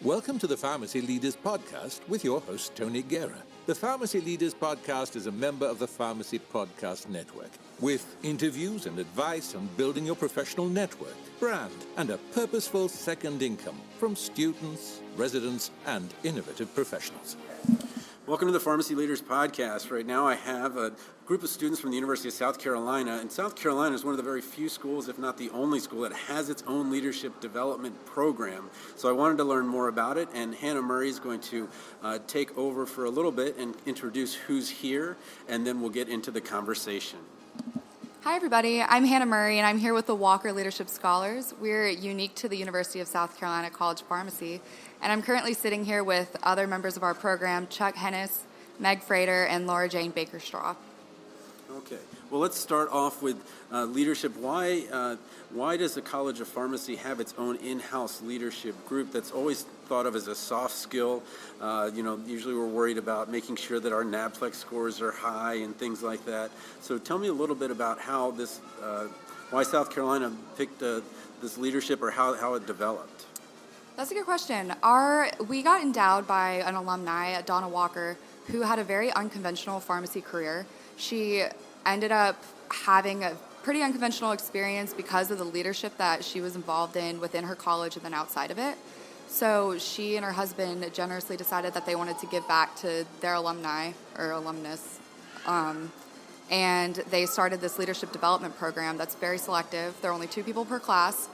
Welcome to the Pharmacy Leaders Podcast with your host, Tony Guerra. The Pharmacy Leaders Podcast is a member of the Pharmacy Podcast Network, with interviews and advice on building your professional network, brand, and a purposeful second income from students, residents, and innovative professionals. Welcome to the Pharmacy Leaders Podcast. Right now I have a group of students from the University of South Carolina, and South Carolina is one of the very few schools, if not the only school, that has its own leadership development program. So I wanted to learn more about it, and Hanna Murray is going to take over for a little bit and introduce who's here, and then we'll get into the conversation. Hi everybody, I'm Hanna Murray and I'm here with the Walker Leadership Scholars. We're unique to the University of South Carolina College of Pharmacy, and I'm currently sitting here with other members of our program, Chuck Hennes, Meg Freiter, and Laura Jane Bakerstraw. Okay, well let's start off with leadership. Why does the College of Pharmacy have its own in-house leadership group that's always thought of as a soft skill? Usually we're worried about making sure that our NABPLEX scores are high and things like that. So tell me a little bit about how this, why South Carolina picked this leadership, or how it developed. That's a good question. We got endowed by an alumni, Donna Walker, who had a very unconventional pharmacy career. She ended up having a pretty unconventional experience because of the leadership that she was involved in within her college and then outside of it. So she and her husband generously decided that they wanted to give back to their alumni or alumnus. And they started this leadership development program that's very selective. There are only 2 people per class.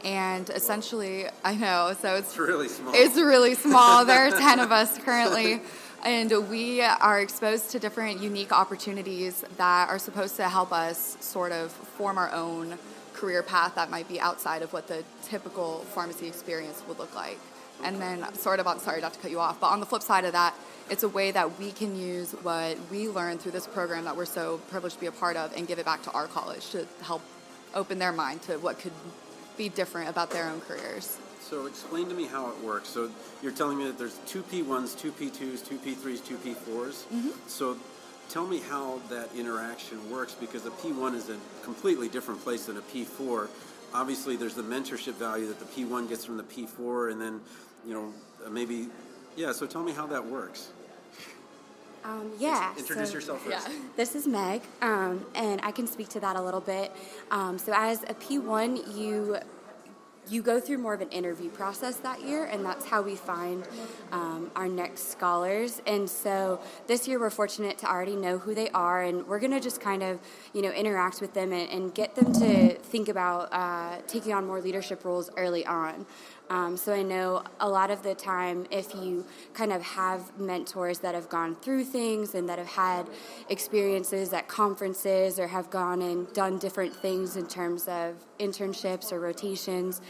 And essentially, I know, so it's really small. It's really small. There are 10 of us currently. And we are exposed to different unique opportunities that are supposed to help us sort of form our own career path that might be outside of what the typical pharmacy experience would look like. And then sorry not to cut you off, but on the flip side of that, it's a way that we can use what we learned through this program that we're so privileged to be a part of and give it back to our college to help open their mind to what could be different about their own careers. So explain to me how it works. So you're telling me that there's 2 P1s, 2 P2s, 2 P3s, 2 P4s. Mm-hmm. So tell me how that interaction works, because a P1 is a completely different place than a P4. Obviously, there's the mentorship value that the P1 gets from the P4, and then, so tell me how that works. Introduce yourself first. Yeah. This is Meg, and I can speak to that a little bit. So as a P1, you go through more of an interview process that year, and that's how we find our next scholars. And so this year we're fortunate to already know who they are, and we're going to just kind of, interact with them and get them to think about taking on more leadership roles early on. So I know a lot of the time, if you kind of have mentors that have gone through things and that have had experiences at conferences or have gone and done different things in terms of internships or rotations,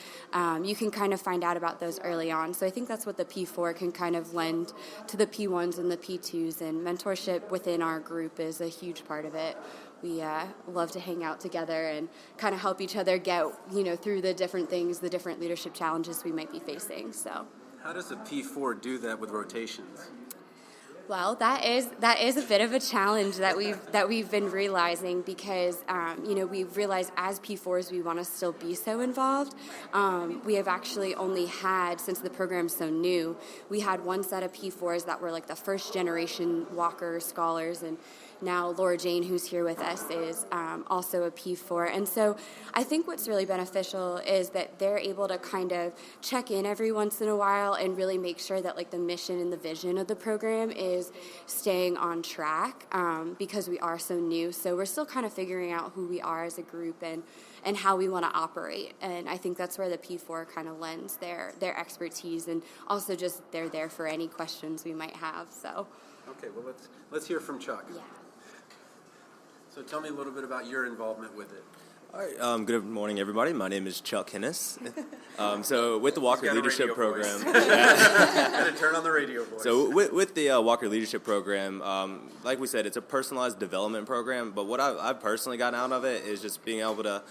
you can kind of find out about those early on. So I think that's what the P4 can kind of lend to the P1s and the P2s, and mentorship within our group is a huge part of it. We love to hang out together and kind of help each other get, through the different things, the different leadership challenges we might be facing. So, how does a P4 do that with rotations? Well, that is a bit of a challenge that we've been realizing, because we've realized as P4s we want to still be so involved. We have actually only had, since the program's so new, we had one set of P4s that were like the first generation Walker scholars, and now Laura Jane, who's here with us, is also a P4. And so I think what's really beneficial is that they're able to kind of check in every once in a while and really make sure that like the mission and the vision of the program is staying on track, because we are so new. So we're still kind of figuring out who we are as a group and how we want to operate. And I think that's where the P4 kind of lends their expertise, and also just they're there for any questions we might have. So. Okay, well let's hear from Chuck. Yeah. So tell me a little bit about your involvement with it. All right. Good morning, everybody. My name is Chuck Hennes. So with the Walker Leadership Program, gotta turn on the radio voice. So with the Walker Leadership Program, like we said, it's a personalized development program. But what I've personally gotten out of it is just being able to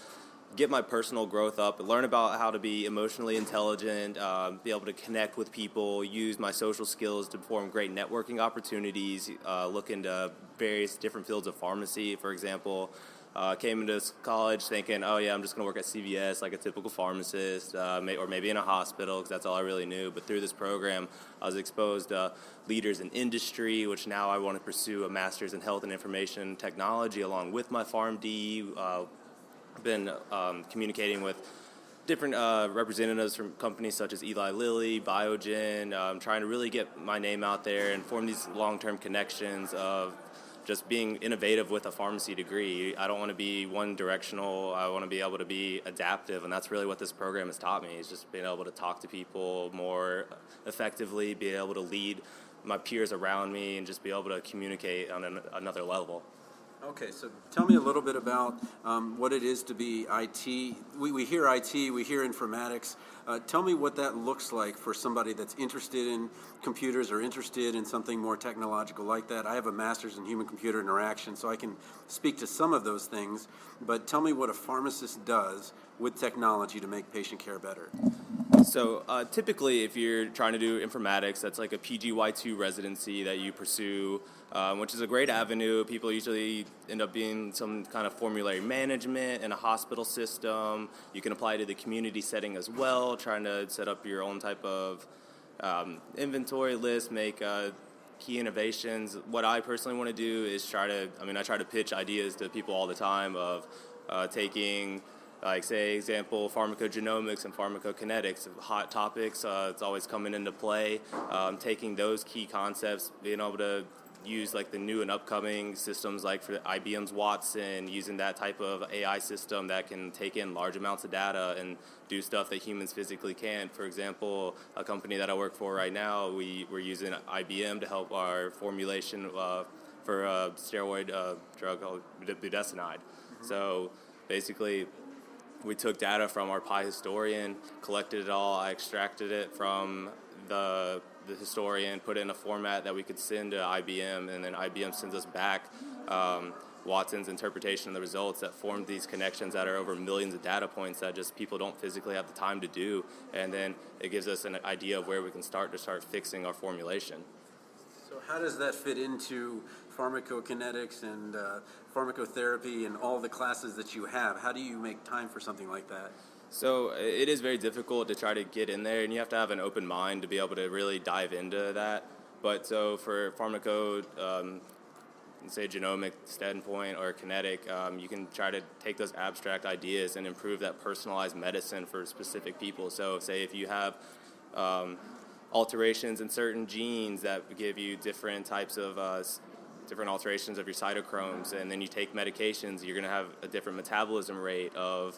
get my personal growth up, learn about how to be emotionally intelligent, be able to connect with people, use my social skills to form great networking opportunities, look into various different fields of pharmacy, for example. Came into this college thinking, oh yeah, I'm just going to work at CVS like a typical pharmacist, or maybe in a hospital, because that's all I really knew. But through this program, I was exposed to leaders in industry, which now I want to pursue a master's in health and information technology along with my PharmD. I've been communicating with different representatives from companies such as Eli Lilly, Biogen, trying to really get my name out there and form these long-term connections of just being innovative with a pharmacy degree. I don't want to be one-directional. I want to be able to be adaptive, and that's really what this program has taught me, is just being able to talk to people more effectively, be able to lead my peers around me, and just be able to communicate on another level. Okay, so tell me a little bit about what it is to be IT. We hear IT, we hear informatics. Tell me what that looks like for somebody that's interested in computers or interested in something more technological like that. I have a master's in human-computer interaction, so I can speak to some of those things, but tell me what a pharmacist does with technology to make patient care better. So typically, if you're trying to do informatics, that's like a PGY2 residency that you pursue, which is a great avenue. People usually end up being some kind of formulary management in a hospital system. You can apply to the community setting as well, trying to set up your own type of inventory list, make key innovations. What I personally want to do is I try to pitch ideas to people all the time of taking, like, say, example, pharmacogenomics and pharmacokinetics, hot topics. It's always coming into play. Taking those key concepts, being able to use like the new and upcoming systems like for IBM's Watson, using that type of AI system that can take in large amounts of data and do stuff that humans physically can't. For example, a company that I work for right now, we're using IBM to help our formulation for a steroid drug called budesonide. Mm-hmm. So basically, we took data from our PI historian, collected it all. I extracted it from the historian, put it in a format that we could send to IBM, and then IBM sends us back Watson's interpretation of the results that formed these connections that are over millions of data points that just people don't physically have the time to do. And then it gives us an idea of where we can start fixing our formulation. So how does that fit into pharmacokinetics and pharmacotherapy and all the classes that you have? How do you make time for something like that? So it is very difficult to try to get in there, and you have to have an open mind to be able to really dive into that. But so for say genomic standpoint or kinetic, you can try to take those abstract ideas and improve that personalized medicine for specific people. So say if you have alterations in certain genes that give you different types of different alterations of your cytochromes, and then you take medications, you're going to have a different metabolism rate of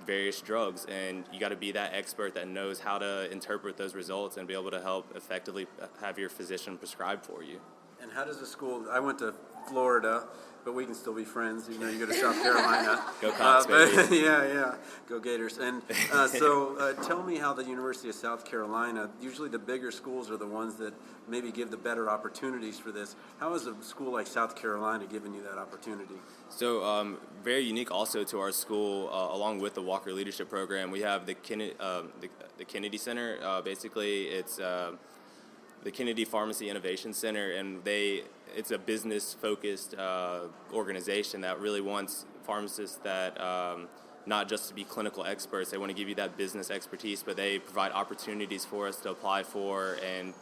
various drugs, and you got to be that expert that knows how to interpret those results and be able to help effectively have your physician prescribe for you. And how does the school, I went to Florida, but we can still be friends. You know, you go to South Carolina. Go Cox, baby. Yeah, go Gators. And so tell me how the University of South Carolina, usually the bigger schools are the ones that maybe give the better opportunities for this. How has a school like South Carolina given you that opportunity? So very unique also to our school, along with the Walker Leadership Program, we have the Kennedy Center. Basically, it's the Kennedy Pharmacy Innovation Center, and it's a business-focused organization that really wants pharmacists that not just to be clinical experts. They want to give you that business expertise, but they provide opportunities for us to apply for and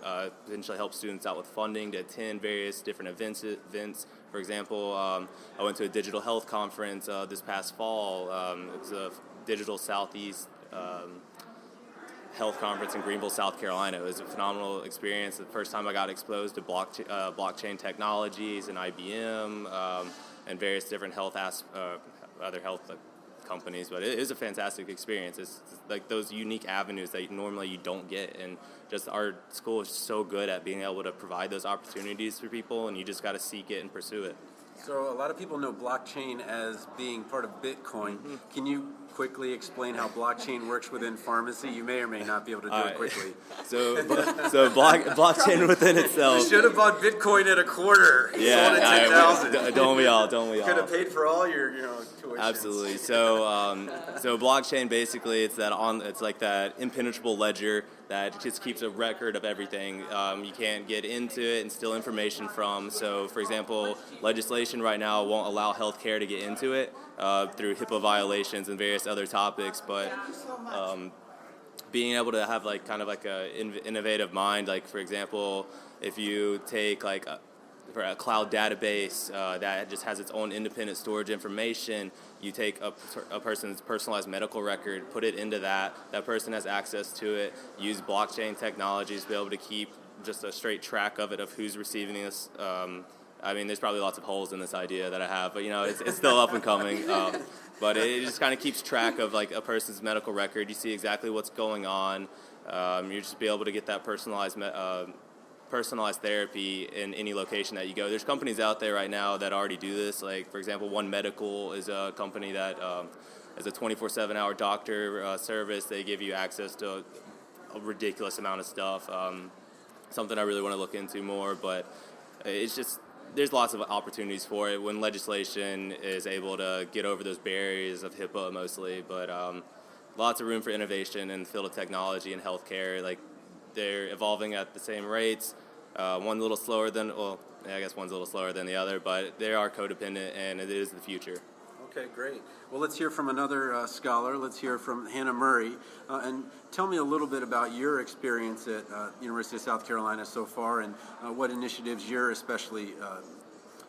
potentially help students out with funding to attend various different events. For example, I went to a digital health conference this past fall. It was a Digital Southeast health conference in Greenville, South Carolina. It was a phenomenal experience. The first time I got exposed to blockchain technologies and IBM and various different other health companies, but it is a fantastic experience. It's like those unique avenues that normally you don't get, and just our school is so good at being able to provide those opportunities for people, and you just got to seek it and pursue it. So a lot of people know blockchain as being part of Bitcoin. Mm-hmm. Can you quickly explain how blockchain works within pharmacy? You may or may not be able to do it quickly. So blockchain within itself. You should have bought Bitcoin at a quarter. Yeah, sold at 10,000. don't we all? Could have paid for all your tuition. Absolutely. So blockchain basically it's like that impenetrable ledger that just keeps a record of everything. You can't get into it and steal information from. So, for example, legislation right now won't allow healthcare to get into it through HIPAA violations and various other topics. But being able to have like kind of like a innovative mind, like for example, if you take like for a cloud database that just has its own independent storage information. You take a person's personalized medical record, put it into that person has access to it, use blockchain technologies to be able to keep just a straight track of it, of who's receiving this. I mean, there's probably lots of holes in this idea that I have, but it's still up and coming. But it just kind of keeps track of like a person's medical record. You see exactly what's going on. You just be able to get that personalized therapy in any location that you go. There's companies out there right now that already do this. Like, for example, One Medical is a company that is a 24/7 hour doctor service. They give you access to a ridiculous amount of stuff. Something I really want to look into more, but it's just, there's lots of opportunities for it when legislation is able to get over those barriers of HIPAA mostly, but lots of room for innovation in the field of technology and healthcare. Like, they're evolving at the same rates. One's a little slower than, I guess one's a little slower than the other, but they are codependent, and it is the future. Okay, great. Well, let's hear from another scholar. Let's hear from Hanna Murray. And tell me a little bit about your experience at University of South Carolina so far, and what initiatives you're especially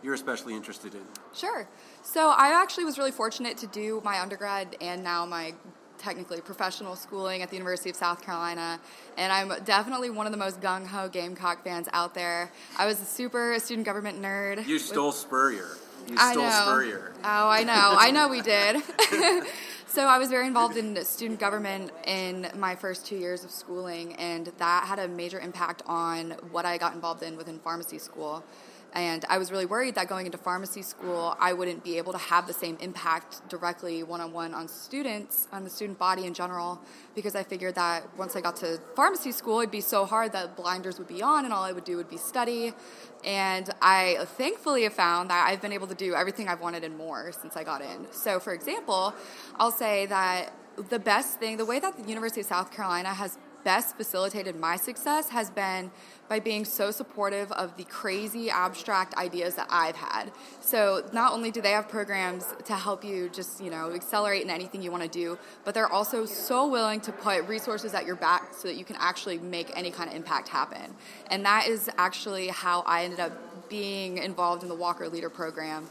interested in. Sure. So I actually was really fortunate to do my undergrad and now my technically professional schooling at the University of South Carolina, and I'm definitely one of the most gung-ho Gamecock fans out there. I was a super student government nerd. You stole Spurrier. I know we did. So I was very involved in student government in my first 2 years of schooling, and that had a major impact on what I got involved in within pharmacy school. And I was really worried that going into pharmacy school, I wouldn't be able to have the same impact directly one-on-one on students, on the student body in general, because I figured that once I got to pharmacy school, it'd be so hard that blinders would be on and all I would do would be study. And I thankfully have found that I've been able to do everything I've wanted and more since I got in. So, for example, I'll say that the way that the University of South Carolina has best facilitated my success has been by being so supportive of the crazy abstract ideas that I've had. So not only do they have programs to help you just, accelerate in anything you want to do, but they're also so willing to put resources at your back so that you can actually make any kind of impact happen. And that is actually how I ended up being involved in the Walker Leader program.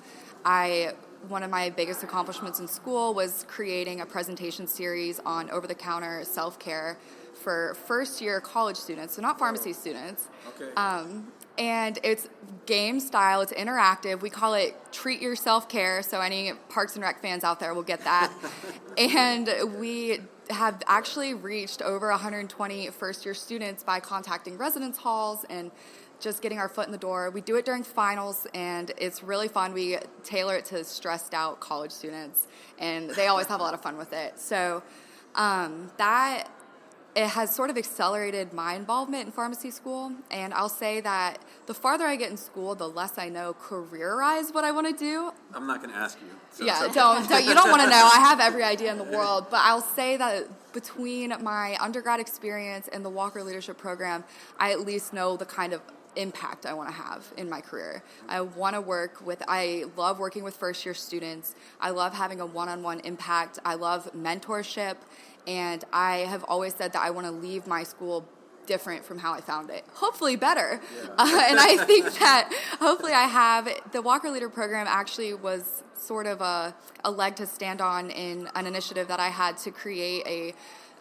One of my biggest accomplishments in school was creating a presentation series on over-the-counter self-care for first-year college students, so not pharmacy students. Okay. And it's game style, it's interactive. We call it Treat Your Self-Care, so any Parks and Rec fans out there will get that. And we have actually reached over 120 first-year students by contacting residence halls and just getting our foot in the door. We do it during finals, and it's really fun. We tailor it to stressed-out college students, and they always have a lot of fun with it. So it has sort of accelerated my involvement in pharmacy school, and I'll say that the farther I get in school, the less I know career-wise what I want to do. I'm not going to ask you. So yeah, don't. You don't want to know. I have every idea in the world, but I'll say that between my undergrad experience and the Walker Leadership Program, I at least know the kind of impact I want to have in my career. I love working with first-year students. I love having a one-on-one impact. I love mentorship. And I have always said that I want to leave my school different from how I found it. Hopefully better. Yeah. And I think that hopefully I have. The Walker Leader Program actually was sort of a leg to stand on in an initiative that I had to create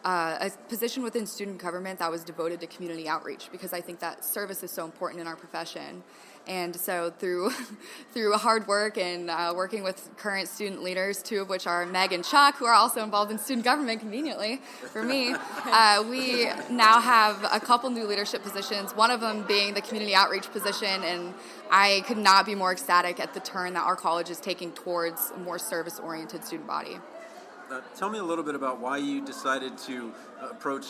a position within student government that was devoted to community outreach, because I think that service is so important in our profession. And so through hard work and working with current student leaders, two of which are Meg and Chuck, who are also involved in student government conveniently for me, we now have a couple new leadership positions, one of them being the community outreach position, and I could not be more ecstatic at the turn that our college is taking towards a more service-oriented student body. Tell me a little bit about why you decided to approach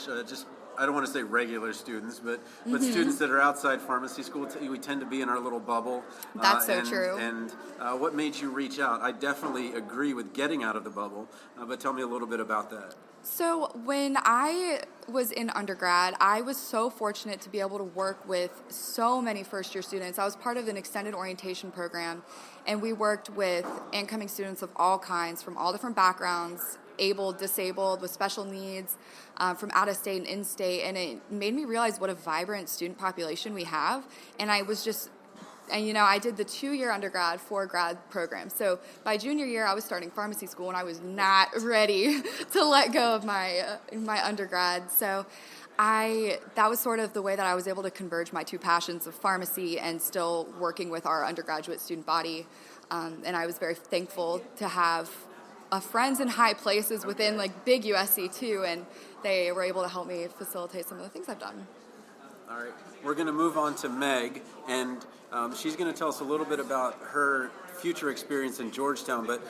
I don't want to say regular students, but students that are outside pharmacy school. We tend to be in our little bubble. That's so true. And what made you reach out? I definitely agree with getting out of the bubble, but tell me a little bit about that. So when I was in undergrad, I was so fortunate to be able to work with so many first-year students. I was part of an extended orientation program, and we worked with incoming students of all kinds, from all different backgrounds, able, disabled, with special needs, from out-of-state and in-state, and it made me realize what a vibrant student population we have. And I was just, and I did the 2-year undergrad, 4-grad program. So by junior year, I was starting pharmacy school, and I was not ready to let go of my undergrad. So that was sort of the way that I was able to converge my two passions of pharmacy and still working with our undergraduate student body. And I was very thankful to have friends in high places within big USC too, and they were able to help me facilitate some of the things I've done. All right, we're going to move on to Meg, and she's going to tell us a little bit about her future experience in Georgetown. But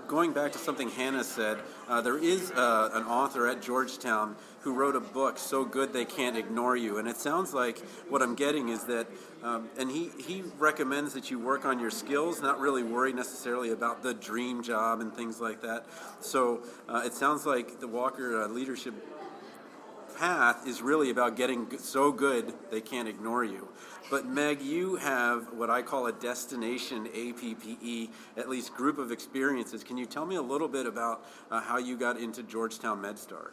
going back to something Hanna said, there is an author at Georgetown who wrote a book, So Good They Can't Ignore You. And it sounds like what I'm getting is that, and he recommends that you work on your skills, not really worry necessarily about the dream job and things like that. So it sounds like the Walker leadership path is really about getting so good they can't ignore you. But Meg, you have what I call a destination APPE, at least group of experiences. Can you tell me a little bit about how you got into Georgetown MedStar?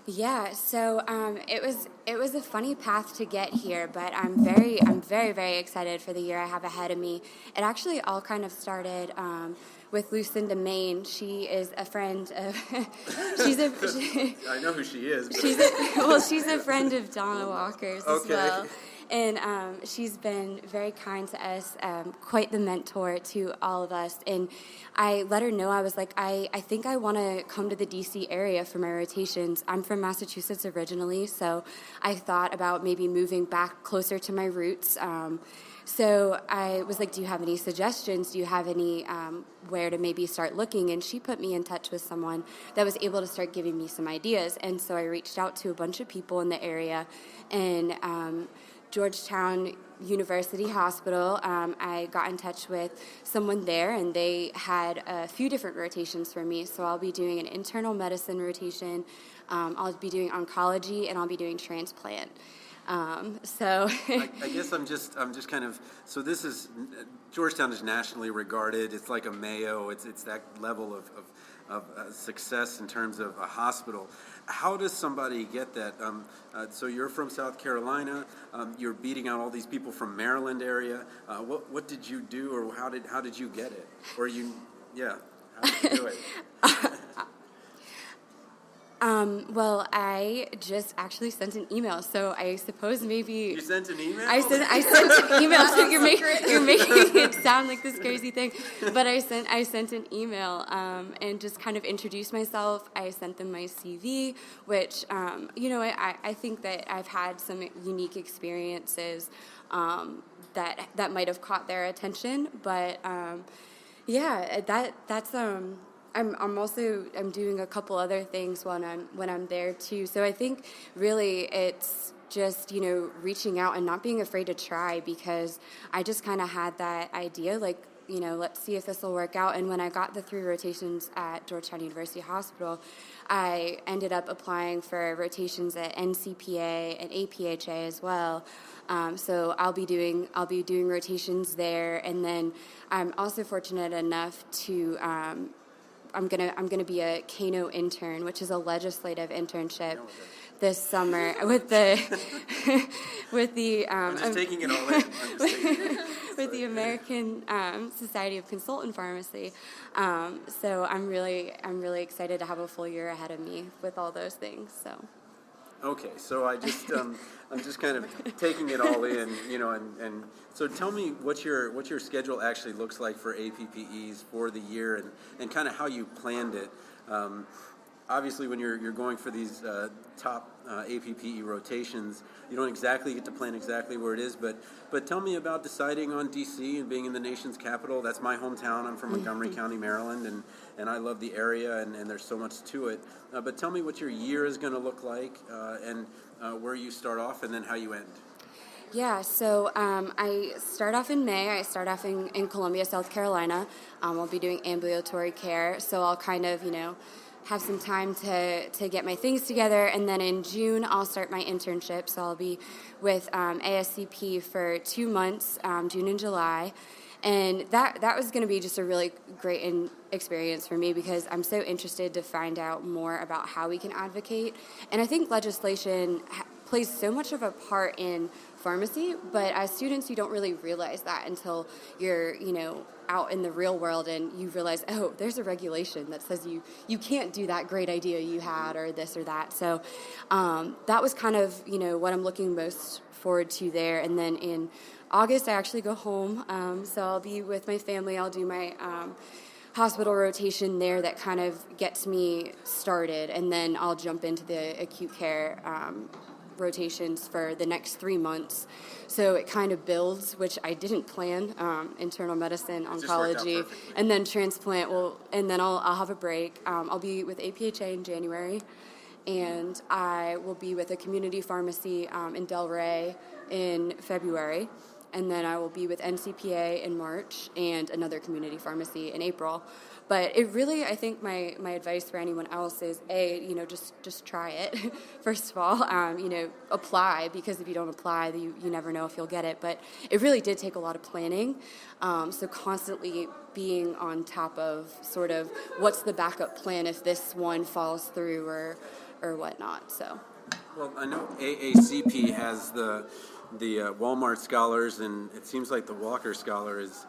Yeah, so it was a funny path to get here, but I'm very excited for the year I have ahead of me. It actually all kind of started with Lucinda Main. She is a friend of I know who she is. She's a friend of Donna Walker's as well. And she's been very kind to us, quite the mentor to all of us. And I let her know, I was like, I think I want to come to the D.C. area for my rotations. I'm from Massachusetts originally, so I thought about maybe moving back closer to my roots. So I was like, do you have any suggestions? Do you have any where to maybe start looking? And she put me in touch with someone that was able to start giving me some ideas. And so I reached out to a bunch of people in the area, and Georgetown University Hospital, I got in touch with someone there, and they had a few different rotations for me. So I'll be doing an internal medicine rotation, I'll be doing oncology, and I'll be doing transplant. I guess I'm just kind of, so this is, Georgetown is nationally regarded. It's like a Mayo. It's that level of success in terms of a hospital. How does somebody get that? So you're from South Carolina. You're beating out all these people from Maryland area. What did you do, or how did you get it? Or how did you do it? Well, I just actually sent an email, so I suppose maybe... You sent an email? I sent an email, so you're making it sound like this crazy thing. But I sent an email and just kind of introduced myself. I sent them my CV, which, I think that I've had some unique experiences that might have caught their attention. But, that's... I'm doing a couple other things when I'm there too. So I think really it's just, reaching out and not being afraid to try, because I just kind of had that idea, let's see if this will work out. And when I got the 3 rotations at Georgetown University Hospital, I ended up applying for rotations at NCPA and APhA as well. So I'll be doing rotations there, and then I'm also fortunate enough to I'm gonna be a Kano intern, which is a legislative internship this summer with the I'm just taking it all in. with the American Society of Consultant Pharmacy. So I'm really excited to have a full year ahead of me with all those things. So. Okay, so I'm just kind of taking it all in, and so tell me what your schedule actually looks like for APPEs for the year, and kind of how you planned it. obviously when you're going for these top APPE rotations, you don't exactly get to plan exactly where it is, but tell me about deciding on DC and being in the nation's capital. That's my hometown. I'm from Montgomery County, Maryland, and I love the area, and there's so much to it. But tell me what your year is going to look like, and where you start off, and then how you end. Yeah, so I start off in May. I start off in Columbia, South Carolina. I'll be doing ambulatory care, so I'll kind of, have some time to get my things together, and then in June I'll start my internship. So I'll be with ASCP for 2 months, June and July, and that was going to be just a really great experience for me because I'm so interested to find out more about how we can advocate, and I think legislation plays so much of a part in pharmacy, but as students you don't really realize that until you're out in the real world and you realize, oh, there's a regulation that says you can't do that great idea you had or this or that. So that was kind of what I'm looking most forward to there. And then in August I actually go home, so I'll be with my family. I'll do my hospital rotation there that kind of gets me started, and then I'll jump into the acute care rotations for the next 3 months. So it kind of builds, which I didn't plan, internal medicine, oncology, and then transplant. And then I'll have a break. I'll be with APHA in January, and I will be with a community pharmacy in Delray in February. And then I will be with NCPA in March and another community pharmacy in April. But it really, I think my advice for anyone else is, just try it. First of all, apply, because if you don't apply, you never know if you'll get it. But it really did take a lot of planning. So constantly being on top of sort of what's the backup plan if this one falls through or whatnot. So. Well, I know AACP has the Walmart Scholars, and it seems like the Walker Scholar is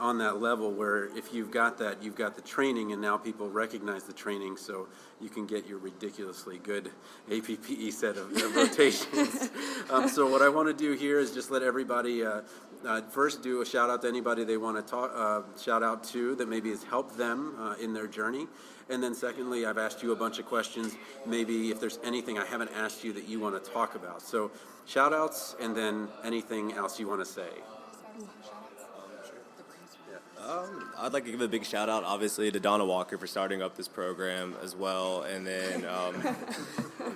on that level where if you've got that, you've got the training, and now people recognize the training, so you can get your ridiculously good APPE set of rotations. So what I want to do here is just let everybody first do a shout out to anybody they want to talk shout out to that maybe has helped them in their journey. And then secondly, I've asked you a bunch of questions, maybe if there's anything I haven't asked you that you want to talk about. So shout outs, and then anything else you want to say. I'd like to give a big shout out, obviously, to Donna Walker for starting up this program as well, and then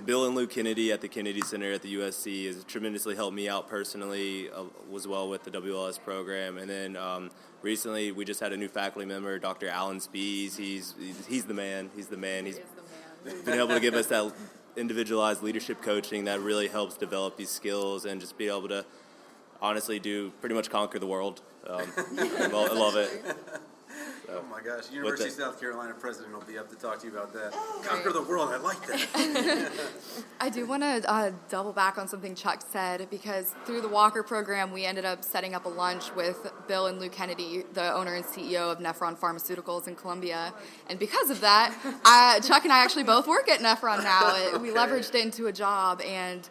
Bill and Lou Kennedy at the Kennedy Center at the USC has tremendously helped me out personally, as well with the WLS program. And then recently we just had a new faculty member, Dr. Alan Spees. He's the man. He's been able to give us that individualized leadership coaching that really helps develop these skills and just be able to honestly pretty much conquer the world. I love it. Oh my gosh, University of South Carolina president will be up to talk to you about that. Conquer the world, I like that. I do want to double back on something Chuck said, because through the Walker program, we ended up setting up a lunch with Bill and Lou Kennedy, the owner and CEO of Nephron Pharmaceuticals in Columbia. And because of that, Chuck and I actually both work at Nephron now. We leveraged it into a job, and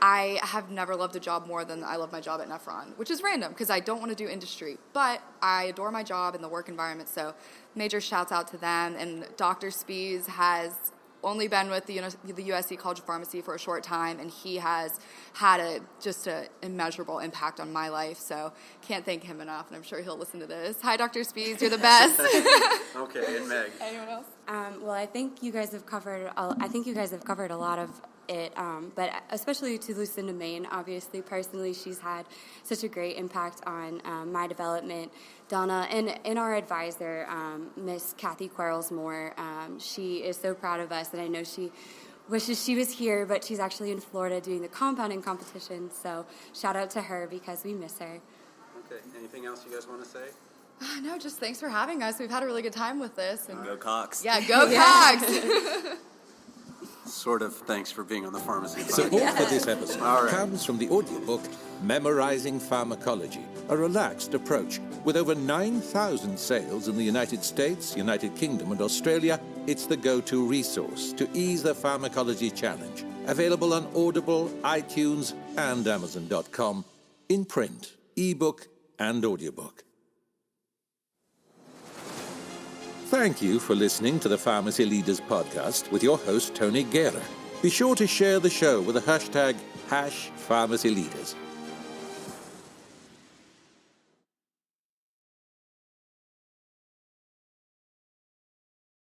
I have never loved a job more than I love my job at Nephron, which is random because I don't want to do industry, but I adore my job and the work environment, so major shouts out to them. And Dr. Spees has only been with the USC College of Pharmacy for a short time, and he has had just an immeasurable impact on my life, so can't thank him enough, and I'm sure he'll listen to this. Hi, Dr. Spees, you're the best. Okay, and Meg. Anyone else? Well, I think you guys have covered a lot of it, but especially to Lucinda Main, obviously, personally, she's had such a great impact on my development. Donna, and our advisor, Miss Kathy Quarles-Moore, she is so proud of us, and I know she wishes she was here, but she's actually in Florida doing the compounding competition, so shout out to her because we miss her. Okay, anything else you guys want to say? No, just thanks for having us. We've had a really good time with this. And go Cox. Yeah, go Cox. Sort of thanks for being on the Pharmacy Podcast. Support for this episode comes from the audiobook Memorizing Pharmacology, a relaxed approach. With over 9,000 sales in the United States, United Kingdom, and Australia, it's the go-to resource to ease the pharmacology challenge. Available on Audible, iTunes, and Amazon.com, in print, ebook, and audiobook. thank you for listening to the Pharmacy Leaders Podcast with your host, Tony Guerra. Be sure to share the show with the hashtag #PharmacyLeaders.